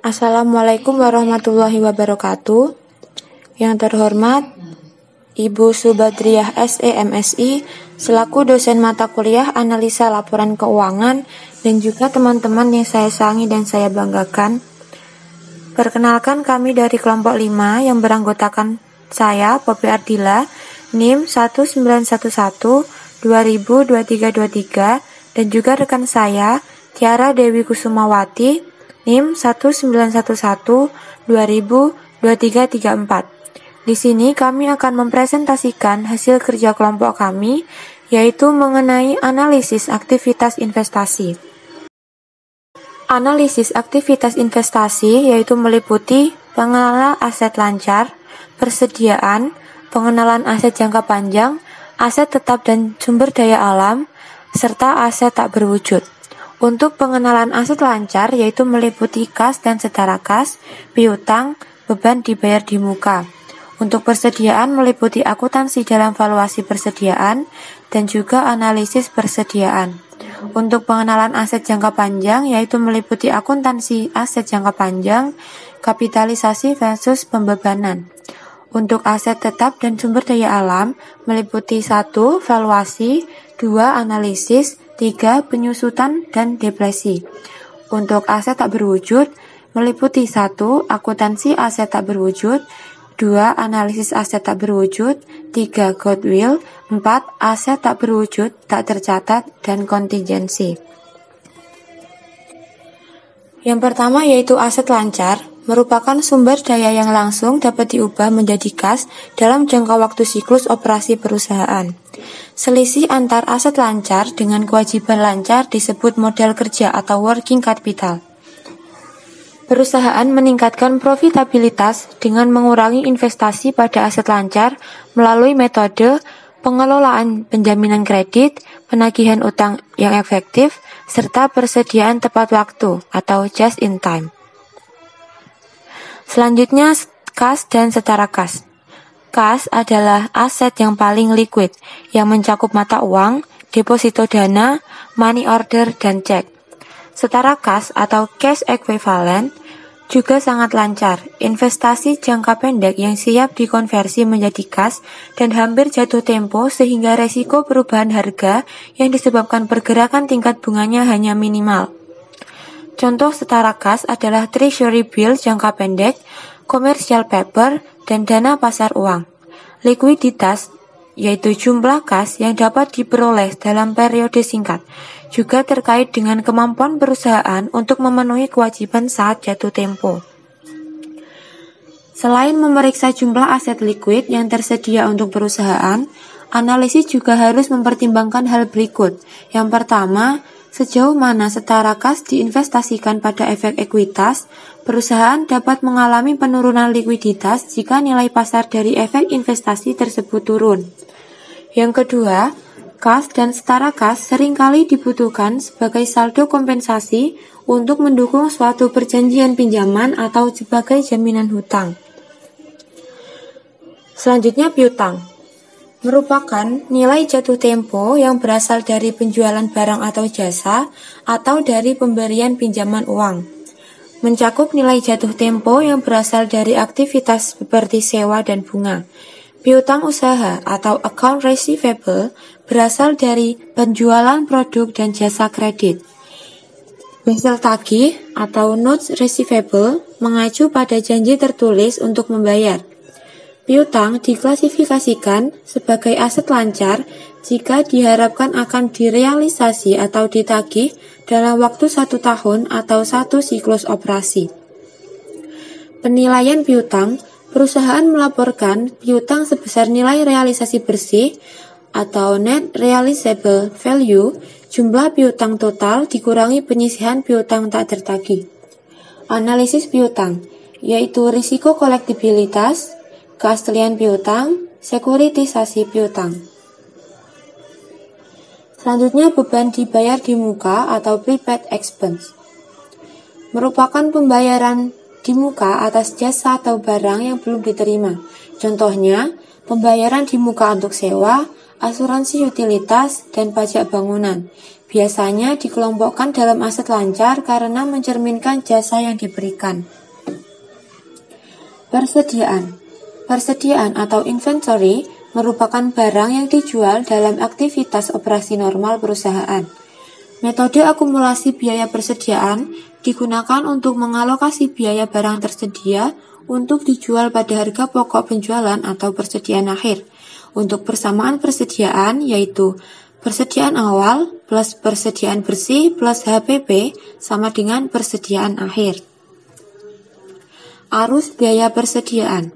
Assalamualaikum warahmatullahi wabarakatuh. Yang terhormat Ibu Subadriah SE MSI selaku dosen mata kuliah analisa laporan keuangan dan juga teman-teman yang saya sayangi dan saya banggakan. Perkenalkan, kami dari kelompok 5 yang beranggotakan saya, Poppy Ardila, NIM 1911 2023 dan juga rekan saya Tiara Dewi Kusumawati NIM 1911 202334. Di sini kami akan mempresentasikan hasil kerja kelompok kami, yaitu mengenai analisis aktivitas investasi. Analisis aktivitas investasi yaitu meliputi pengenalan aset lancar, persediaan, pengenalan aset jangka panjang, aset tetap dan sumber daya alam, serta aset tak berwujud. Untuk pengenalan aset lancar yaitu meliputi kas dan setara kas, piutang, beban dibayar di muka. Untuk persediaan meliputi akuntansi dalam valuasi persediaan dan juga analisis persediaan. Untuk pengenalan aset jangka panjang yaitu meliputi akuntansi aset jangka panjang, kapitalisasi versus pembebanan. Untuk aset tetap dan sumber daya alam meliputi 1. Valuasi, 2. Analisis, 3. Penyusutan dan depresi. Untuk aset tak berwujud meliputi 1. Akuntansi aset tak berwujud, 2. Analisis aset tak berwujud, 3. Goodwill, 4. Aset tak berwujud tak tercatat dan kontingensi. Yang pertama yaitu aset lancar, merupakan sumber daya yang langsung dapat diubah menjadi kas dalam jangka waktu siklus operasi perusahaan. Selisih antar aset lancar dengan kewajiban lancar disebut modal kerja atau working capital. Perusahaan meningkatkan profitabilitas dengan mengurangi investasi pada aset lancar melalui metode pengelolaan penjaminan kredit, penagihan utang yang efektif, serta persediaan tepat waktu atau just in time. Selanjutnya, kas dan setara kas. Kas adalah aset yang paling liquid, yang mencakup mata uang, deposito dana, money order, dan cek. Setara kas atau cash equivalent juga sangat lancar, investasi jangka pendek yang siap dikonversi menjadi kas dan hampir jatuh tempo sehingga resiko perubahan harga yang disebabkan pergerakan tingkat bunganya hanya minimal. Contoh setara kas adalah treasury bill jangka pendek, commercial paper, dan dana pasar uang. Likuiditas, yaitu jumlah kas yang dapat diperoleh dalam periode singkat, juga terkait dengan kemampuan perusahaan untuk memenuhi kewajiban saat jatuh tempo. Selain memeriksa jumlah aset likuid yang tersedia untuk perusahaan, analisis juga harus mempertimbangkan hal berikut. Yang pertama, sejauh mana setara kas diinvestasikan pada efek ekuitas, perusahaan dapat mengalami penurunan likuiditas jika nilai pasar dari efek investasi tersebut turun. Yang kedua, kas dan setara kas seringkali dibutuhkan sebagai saldo kompensasi untuk mendukung suatu perjanjian pinjaman atau sebagai jaminan hutang. Selanjutnya, piutang merupakan nilai jatuh tempo yang berasal dari penjualan barang atau jasa atau dari pemberian pinjaman uang. Mencakup nilai jatuh tempo yang berasal dari aktivitas seperti sewa dan bunga. Piutang usaha atau account receivable berasal dari penjualan produk dan jasa kredit. Wesel tagih atau notes receivable mengacu pada janji tertulis untuk membayar. Piutang diklasifikasikan sebagai aset lancar jika diharapkan akan direalisasi atau ditagih dalam waktu 1 tahun atau 1 siklus operasi. Penilaian piutang, perusahaan melaporkan piutang sebesar nilai realisasi bersih atau net realizable value, jumlah piutang total dikurangi penyisihan piutang tak tertagih. Analisis piutang, yaitu risiko kolektibilitas, keaslian piutang, sekuritisasi piutang. Selanjutnya, beban dibayar di muka atau prepaid expense. Merupakan pembayaran di muka atas jasa atau barang yang belum diterima. Contohnya, pembayaran di muka untuk sewa, asuransi utilitas, dan pajak bangunan. Biasanya dikelompokkan dalam aset lancar karena mencerminkan jasa yang diberikan. Persediaan. Persediaan atau inventory merupakan barang yang dijual dalam aktivitas operasi normal perusahaan. Metode akumulasi biaya persediaan digunakan untuk mengalokasi biaya barang tersedia untuk dijual pada harga pokok penjualan atau persediaan akhir. Untuk persamaan persediaan yaitu persediaan awal plus persediaan bersih plus HPP sama dengan persediaan akhir. Arus biaya persediaan.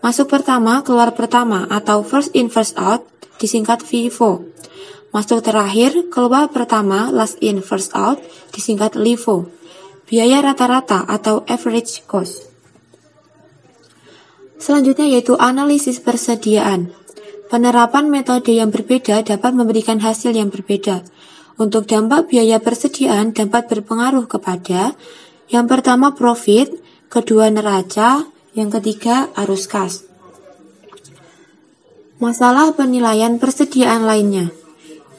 Masuk pertama, keluar pertama atau first in first out disingkat FIFO. Masuk terakhir, keluar pertama, last in first out disingkat LIFO. Biaya rata-rata atau average cost. Selanjutnya yaitu analisis persediaan. Penerapan metode yang berbeda dapat memberikan hasil yang berbeda. Untuk dampak biaya persediaan dapat berpengaruh kepada yang pertama profit, kedua neraca, yang ketiga arus kas. Masalah penilaian persediaan lainnya.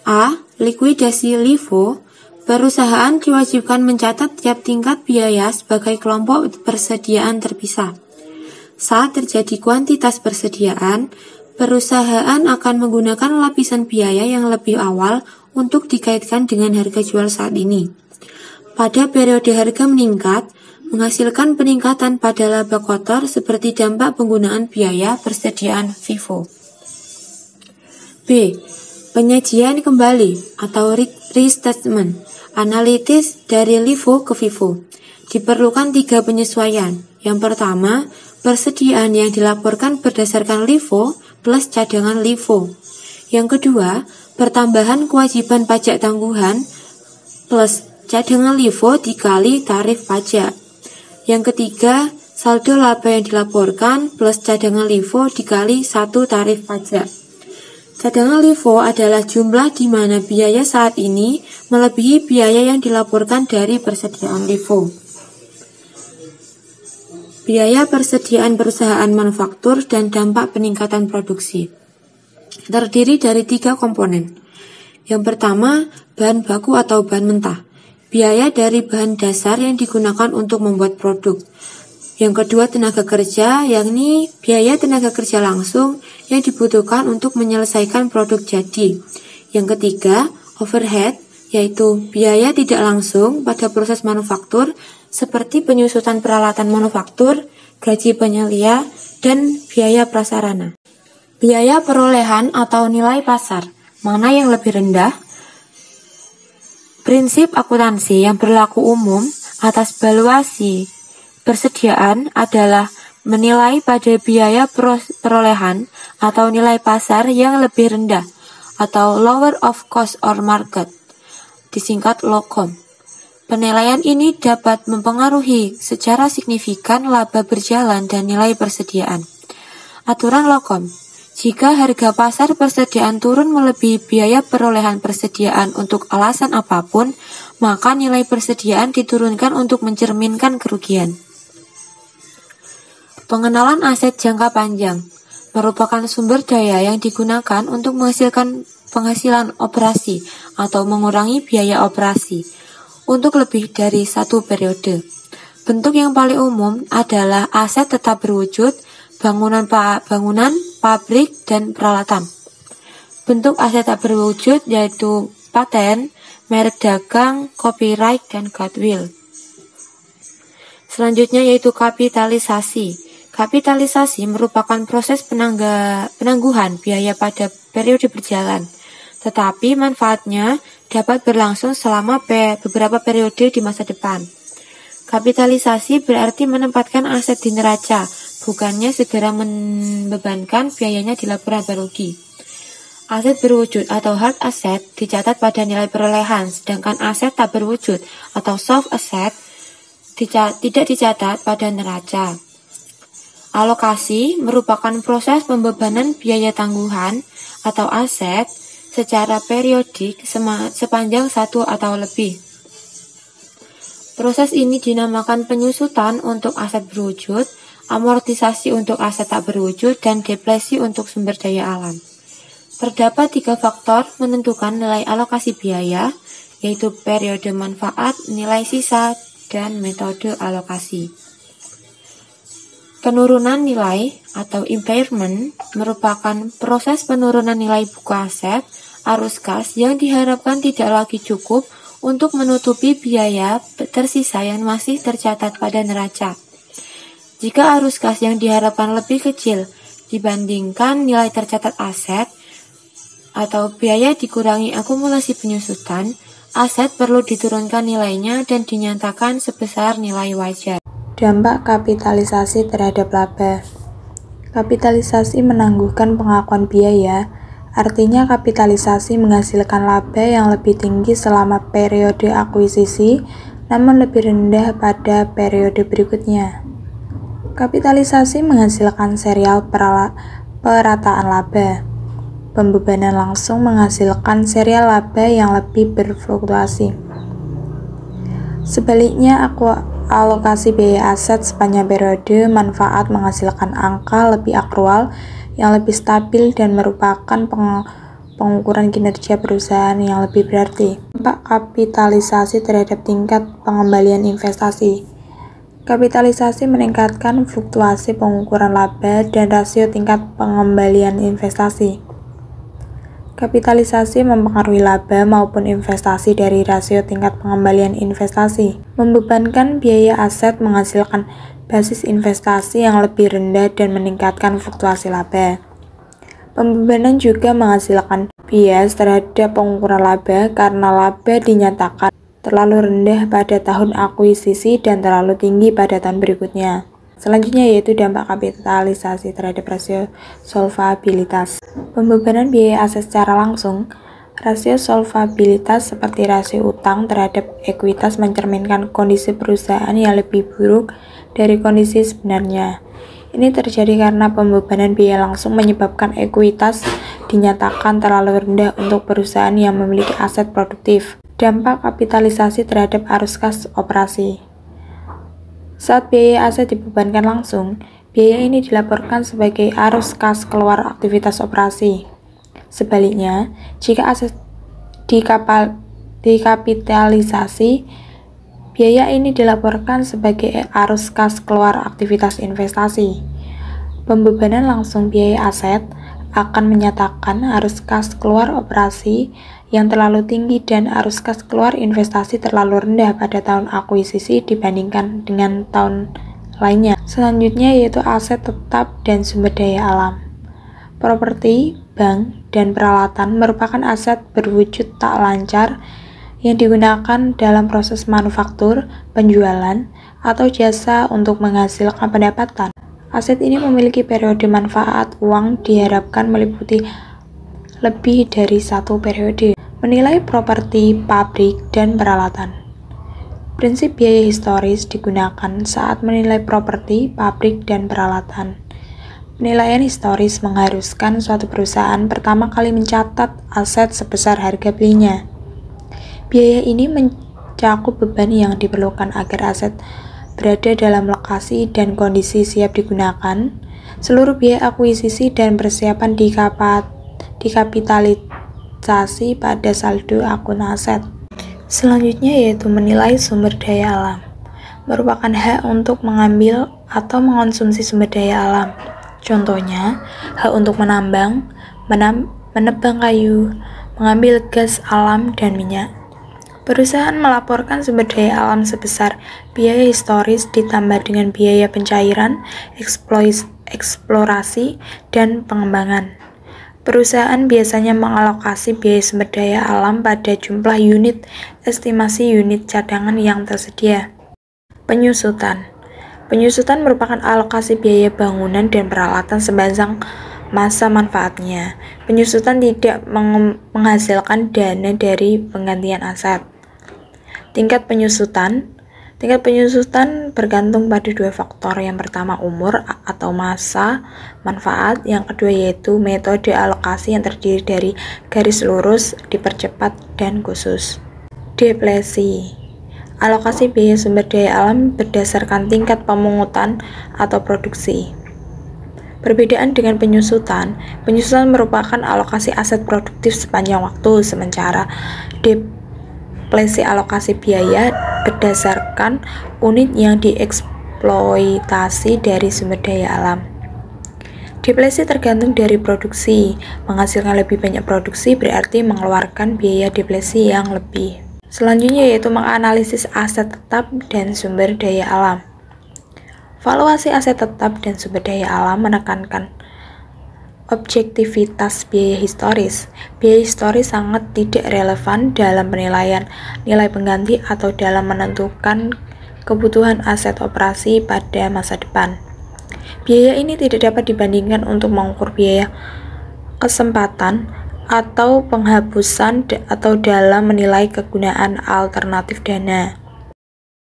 A. Likuidasi LIFO. Perusahaan diwajibkan mencatat tiap tingkat biaya sebagai kelompok persediaan terpisah. Saat terjadi kuantitas persediaan, perusahaan akan menggunakan lapisan biaya yang lebih awal untuk dikaitkan dengan harga jual saat ini. Pada periode harga meningkat, menghasilkan peningkatan pada laba kotor seperti dampak penggunaan biaya persediaan FIFO. B. Penyajian kembali atau restatement. Analitis dari LIFO ke FIFO. Diperlukan 3 penyesuaian. Yang pertama, persediaan yang dilaporkan berdasarkan LIFO plus cadangan LIFO. Yang kedua, pertambahan kewajiban pajak tangguhan plus cadangan LIFO dikali tarif pajak. Yang ketiga, saldo laba yang dilaporkan plus cadangan LIFO dikali 1 tarif pajak. Cadangan LIFO adalah jumlah di mana biaya saat ini melebihi biaya yang dilaporkan dari persediaan LIFO. Biaya persediaan perusahaan manufaktur dan dampak peningkatan produksi. Terdiri dari 3 komponen. Yang pertama, bahan baku atau bahan mentah. Biaya dari bahan dasar yang digunakan untuk membuat produk. Yang kedua, tenaga kerja, yakni biaya tenaga kerja langsung yang dibutuhkan untuk menyelesaikan produk jadi. Yang ketiga, overhead, yaitu biaya tidak langsung pada proses manufaktur seperti penyusutan peralatan manufaktur, gaji penyelia, dan biaya prasarana. Biaya perolehan atau nilai pasar, mana yang lebih rendah? Prinsip akuntansi yang berlaku umum atas valuasi persediaan adalah menilai pada biaya perolehan atau nilai pasar yang lebih rendah atau lower of cost or market, disingkat LOCOM. Penilaian ini dapat mempengaruhi secara signifikan laba berjalan dan nilai persediaan. Aturan LOCOM. Jika harga pasar persediaan turun melebihi biaya perolehan persediaan untuk alasan apapun, maka nilai persediaan diturunkan untuk mencerminkan kerugian. Pengenalan aset jangka panjang merupakan sumber daya yang digunakan untuk menghasilkan penghasilan operasi atau mengurangi biaya operasi untuk lebih dari 1 periode. Bentuk yang paling umum adalah aset tetap berwujud, bangunan, pabrik, dan peralatan. Bentuk aset tak berwujud yaitu paten, merek dagang, copyright, dan goodwill. Selanjutnya yaitu kapitalisasi. Kapitalisasi merupakan proses penangguhan biaya pada periode berjalan, tetapi manfaatnya dapat berlangsung selama beberapa periode di masa depan. Kapitalisasi berarti menempatkan aset di neraca, bukannya segera membebankan biayanya di laporan rugi. Aset berwujud atau hard asset dicatat pada nilai perolehan, sedangkan aset tak berwujud atau soft asset tidak dicatat pada neraca. Alokasi merupakan proses pembebanan biaya tangguhan atau aset secara periodik sepanjang 1 atau lebih. Proses ini dinamakan penyusutan untuk aset berwujud, amortisasi untuk aset tak berwujud, dan depresi untuk sumber daya alam. Terdapat 3 faktor menentukan nilai alokasi biaya, yaitu periode manfaat, nilai sisa, dan metode alokasi. Penurunan nilai atau impairment merupakan proses penurunan nilai buku aset arus kas yang diharapkan tidak lagi cukup untuk menutupi biaya tersisa yang masih tercatat pada neraca. Jika arus kas yang diharapkan lebih kecil dibandingkan nilai tercatat aset atau biaya dikurangi akumulasi penyusutan, aset perlu diturunkan nilainya dan dinyatakan sebesar nilai wajar. Dampak kapitalisasi terhadap laba. Kapitalisasi menangguhkan pengakuan biaya, artinya kapitalisasi menghasilkan laba yang lebih tinggi selama periode akuisisi, namun lebih rendah pada periode berikutnya. Kapitalisasi menghasilkan serial perataan laba. Pembebanan langsung menghasilkan serial laba yang lebih berfluktuasi. Sebaliknya, alokasi biaya aset sepanjang periode manfaat menghasilkan angka lebih akrual yang lebih stabil dan merupakan pengukuran kinerja perusahaan yang lebih berarti. Dampak kapitalisasi terhadap tingkat pengembalian investasi. Kapitalisasi meningkatkan fluktuasi pengukuran laba dan rasio tingkat pengembalian investasi. Kapitalisasi mempengaruhi laba maupun investasi dari rasio tingkat pengembalian investasi. Membebankan biaya aset menghasilkan basis investasi yang lebih rendah dan meningkatkan fluktuasi laba. Pembebanan juga menghasilkan bias terhadap pengukuran laba karena laba dinyatakan terlalu rendah pada tahun akuisisi dan terlalu tinggi pada tahun berikutnya. Selanjutnya yaitu dampak kapitalisasi terhadap rasio solvabilitas. Pembebanan biaya aset secara langsung. Rasio solvabilitas seperti rasio utang terhadap ekuitas mencerminkan kondisi perusahaan yang lebih buruk dari kondisi sebenarnya. Ini terjadi karena pembebanan biaya langsung menyebabkan ekuitas dinyatakan terlalu rendah untuk perusahaan yang memiliki aset produktif. Dampak kapitalisasi terhadap arus kas operasi. Saat biaya aset dibebankan langsung, biaya ini dilaporkan sebagai arus kas keluar aktivitas operasi. Sebaliknya, jika aset dikapitalisasi, biaya ini dilaporkan sebagai arus kas keluar aktivitas investasi. Pembebanan langsung biaya aset akan menyatakan arus kas keluar operasi yang terlalu tinggi dan arus kas keluar investasi terlalu rendah pada tahun akuisisi dibandingkan dengan tahun lainnya. Selanjutnya yaitu aset tetap dan sumber daya alam. Properti, bank, dan peralatan merupakan aset berwujud tak lancar yang digunakan dalam proses manufaktur, penjualan, atau jasa untuk menghasilkan pendapatan. Aset ini memiliki periode manfaat uang diharapkan meliputi lebih dari satu periode. Menilai properti, pabrik, dan peralatan. Prinsip biaya historis digunakan saat menilai properti, pabrik, dan peralatan. Penilaian historis mengharuskan suatu perusahaan pertama kali mencatat aset sebesar harga belinya. Biaya ini mencakup beban yang diperlukan agar aset berada dalam lokasi dan kondisi siap digunakan, seluruh biaya akuisisi dan persiapan dikapitalisasi pada saldo akun aset. Selanjutnya yaitu menilai sumber daya alam. Merupakan hak untuk mengambil atau mengonsumsi sumber daya alam. Contohnya, hak untuk menambang, menebang kayu, mengambil gas alam dan minyak. Perusahaan melaporkan sumber daya alam sebesar biaya historis ditambah dengan biaya pencairan, eksplorasi, dan pengembangan. Perusahaan biasanya mengalokasi biaya sumber daya alam pada jumlah unit estimasi unit cadangan yang tersedia. Penyusutan. Penyusutan merupakan alokasi biaya bangunan dan peralatan sepanjang masa manfaatnya. Penyusutan tidak menghasilkan dana dari penggantian aset. Tingkat penyusutan bergantung pada dua faktor. Yang pertama umur atau masa manfaat, yang kedua yaitu metode alokasi yang terdiri dari garis lurus, dipercepat, dan khusus. Depresi. Alokasi biaya sumber daya alam berdasarkan tingkat pemungutan atau produksi. Perbedaan dengan penyusutan merupakan alokasi aset produktif sepanjang waktu, sementara depresi alokasi biaya berdasarkan unit yang dieksploitasi dari sumber daya alam. Depresi tergantung dari produksi. Menghasilkan lebih banyak produksi berarti mengeluarkan biaya depresi yang lebih. Selanjutnya yaitu menganalisis aset tetap dan sumber daya alam. Valuasi aset tetap dan sumber daya alam menekankan objektivitas biaya historis. Biaya historis sangat tidak relevan dalam penilaian nilai pengganti atau dalam menentukan kebutuhan aset operasi pada masa depan. Biaya ini tidak dapat dibandingkan untuk mengukur biaya kesempatan atau penghapusan atau dalam menilai kegunaan alternatif dana.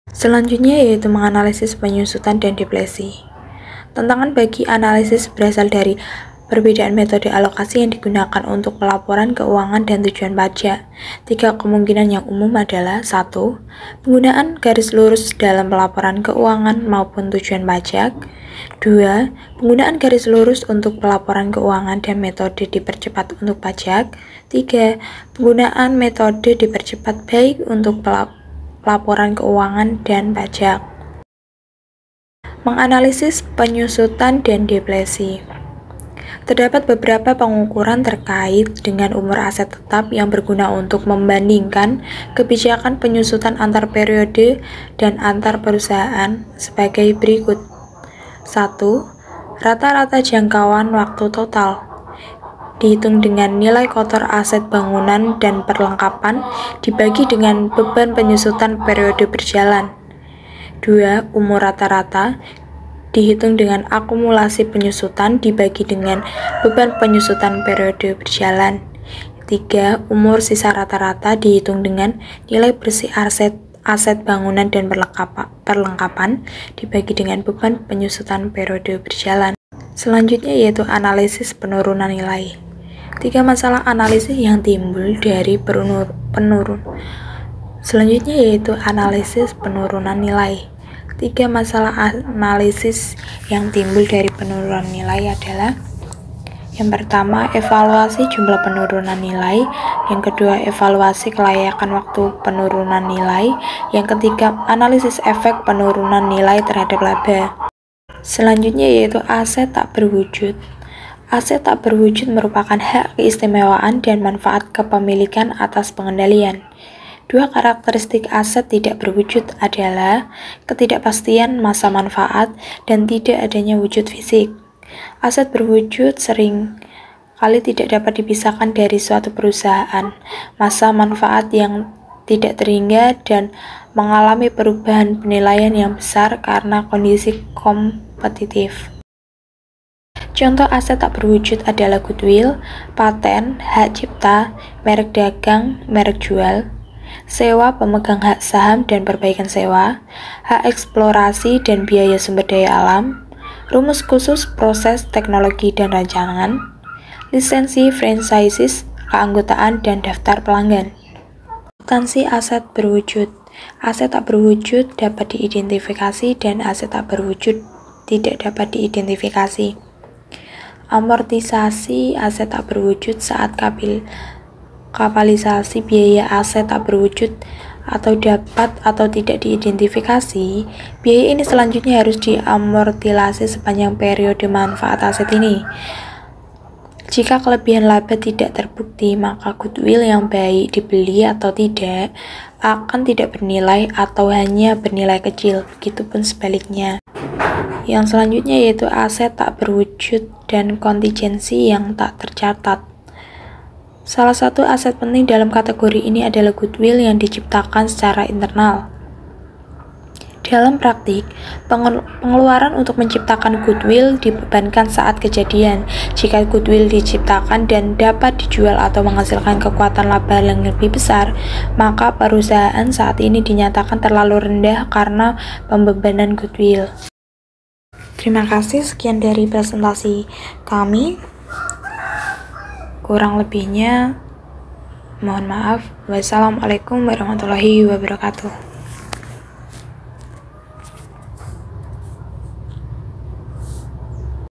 Selanjutnya yaitu menganalisis penyusutan dan depresi. Tantangan bagi analisis berasal dari perbedaan metode alokasi yang digunakan untuk pelaporan keuangan dan tujuan pajak. 3 kemungkinan yang umum adalah 1. Penggunaan garis lurus dalam pelaporan keuangan maupun tujuan pajak. 2. Penggunaan garis lurus untuk pelaporan keuangan dan metode dipercepat untuk pajak. 3. Penggunaan metode dipercepat baik untuk pelaporan keuangan dan pajak. Menganalisis penyusutan dan depresi. Terdapat beberapa pengukuran terkait dengan umur aset tetap yang berguna untuk membandingkan kebijakan penyusutan antar periode dan antar perusahaan sebagai berikut. 1. Rata-rata jangkauan waktu total dihitung dengan nilai kotor aset bangunan dan perlengkapan dibagi dengan beban penyusutan periode berjalan. 2. Umur rata-rata dihitung dengan akumulasi penyusutan dibagi dengan beban penyusutan periode berjalan. 3. Umur sisa rata-rata dihitung dengan nilai bersih aset bangunan dan perlengkapan dibagi dengan beban penyusutan periode berjalan. Selanjutnya yaitu analisis penurunan nilai. 3 masalah analisis yang timbul dari Selanjutnya yaitu analisis penurunan nilai. 3 masalah analisis yang timbul dari penurunan nilai adalah: yang pertama, evaluasi jumlah penurunan nilai. Yang kedua, evaluasi kelayakan waktu penurunan nilai. Yang ketiga, analisis efek penurunan nilai terhadap laba. Selanjutnya yaitu aset tak berwujud. Aset tak berwujud merupakan hak keistimewaan dan manfaat kepemilikan atas pengendalian. 2 karakteristik aset tidak berwujud adalah ketidakpastian masa manfaat dan tidak adanya wujud fisik. Aset berwujud sering kali tidak dapat dipisahkan dari suatu perusahaan. Masa manfaat yang tidak terhingga dan mengalami perubahan penilaian yang besar karena kondisi kompetitif. Contoh aset tak berwujud adalah goodwill, paten, hak cipta, merek dagang, merek jual, sewa pemegang hak saham dan perbaikan sewa, hak eksplorasi dan biaya sumber daya alam, rumus khusus proses teknologi dan rancangan, lisensi franchises, keanggotaan dan daftar pelanggan. Substansi aset berwujud. Aset tak berwujud dapat diidentifikasi dan aset tak berwujud tidak dapat diidentifikasi. Amortisasi aset tak berwujud saat kapitalisasi biaya aset tak berwujud atau dapat atau tidak diidentifikasi. Biaya ini selanjutnya harus diamortisasi sepanjang periode manfaat aset ini. Jika kelebihan laba tidak terbukti, maka goodwill yang baik dibeli atau tidak akan tidak bernilai atau hanya bernilai kecil. Begitupun sebaliknya. Yang selanjutnya yaitu aset tak berwujud dan kontingensi yang tak tercatat. Salah satu aset penting dalam kategori ini adalah goodwill yang diciptakan secara internal. Dalam praktik, pengeluaran untuk menciptakan goodwill dibebankan saat kejadian. Jika goodwill diciptakan dan dapat dijual atau menghasilkan kekuatan laba yang lebih besar, maka perusahaan saat ini dinyatakan terlalu rendah karena pembebanan goodwill. Terima kasih, sekian dari presentasi kami. Kurang lebihnya mohon maaf. Wassalamualaikum warahmatullahi wabarakatuh.